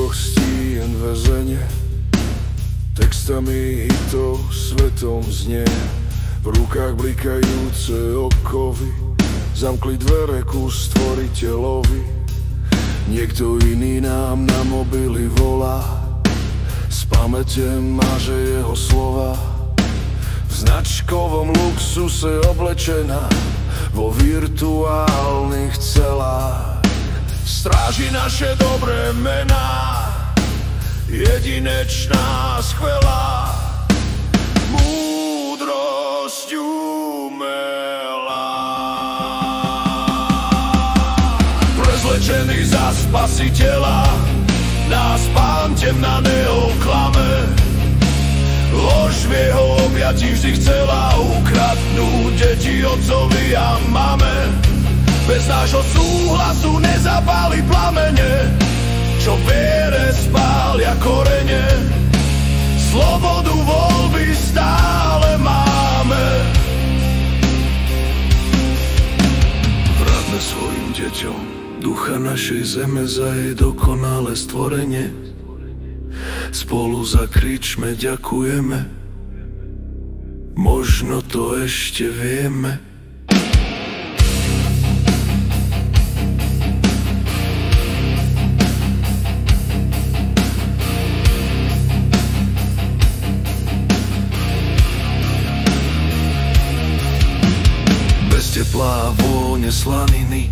ťažkostí jen väzenie, textami hitov svetom znie. V rukách blikajúce okovy zamkli dvere ku stvoriteľovi. Niekto iný nám na mobily volá, z pamäte máže jeho slova. V značkovom luxuse oblečená, vo virtuálnych celách, stráži naše dobré mená, jedinečná, skvelá, múdrosť umelá. Prezlečený za spasiteľa, nás pán temna neoklame. Lož v jeho objatí vždy chcela ukradnúť deti otcovi a mame. Bez nášho súhlasu nezapáli plamene, čo viere spália korene. Slobodu voľby stále máme. Vráťme svojim deťom ducha našej zeme za jej dokonalé stvorenie. Spolu zakričme ďakujeme, možno to ešte vieme. Bez tepla a vône slaniny,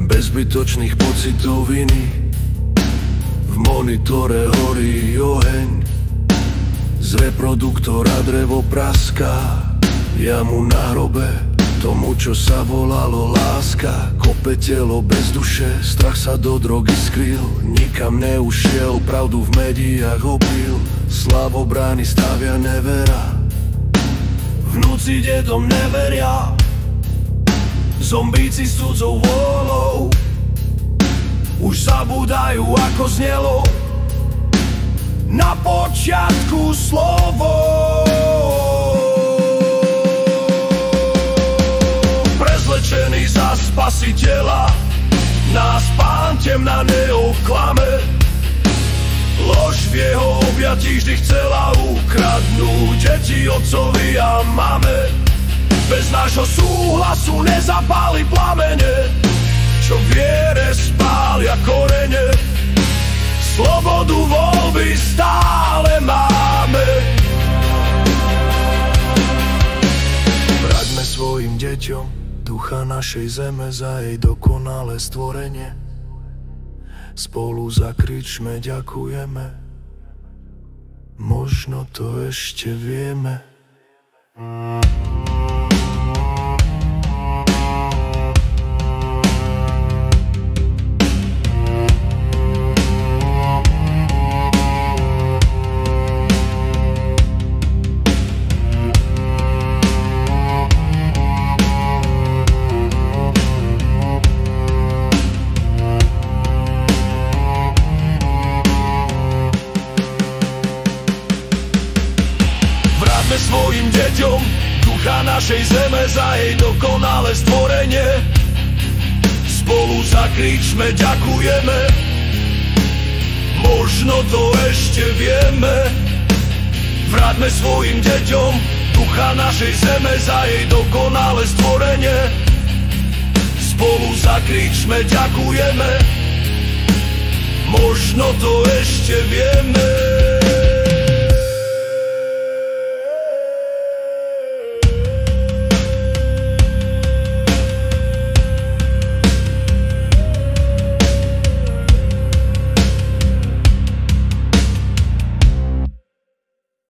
bez zbytočných pocitov viny. V monitore horí oheň, z reproduktora drevo praská. Jamu na hrobe tomu, čo sa volalo láska. Kope telo bez duše, strach sa do drogy skrýl, nikam neušiel, pravdu v médiách opil. Slavobrány stavia nevera, vnúci detom neveria. Zombíci s cudzou vôľou už zabúdajú, ako znelo na počiatku slovo. Prezlečený za spasiteľa, nás pán temna neoklame. Lož v jeho objatí vždy chcela ukradnúť deti otcovi a mame. Bez nášho súhlasu nezapáli plamene, čo viere spália korene. Slobodu voľby stále máme. Vráťme svojim deťom ducha našej zeme za jej dokonalé stvorenie. Spolu zakričme ďakujeme, možno to ešte vieme. Svojim deťom ducha našej zeme za jej dokonalé stvorenie. Spolu zakričme ďakujeme, možno to ešte vieme. Vráťme svojim deťom ducha našej zeme za jej dokonalé stvorenie. Spolu zakričme ďakujeme, možno to ešte vieme.